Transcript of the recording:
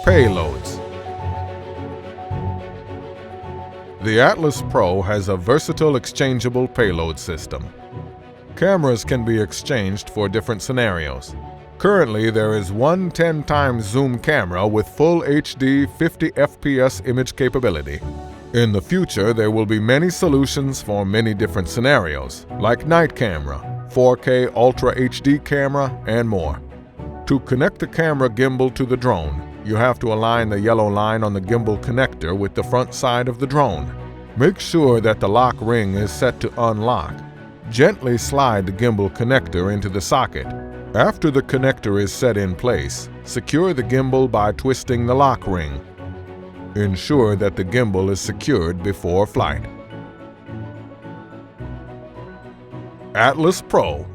Payloads. The Atlas Pro has a versatile exchangeable payload system. Cameras can be exchanged for different scenarios. Currently, there is one 10x zoom camera with full HD 50 FPS image capability. In the future, there will be many solutions for many different scenarios, like night camera, 4K Ultra HD camera, and more. To connect the camera gimbal to the drone, you have to align the yellow line on the gimbal connector with the front side of the drone. Make sure that the lock ring is set to unlock. Gently slide the gimbal connector into the socket. After the connector is set in place, secure the gimbal by twisting the lock ring. Ensure that the gimbal is secured before flight. Atlas Pro.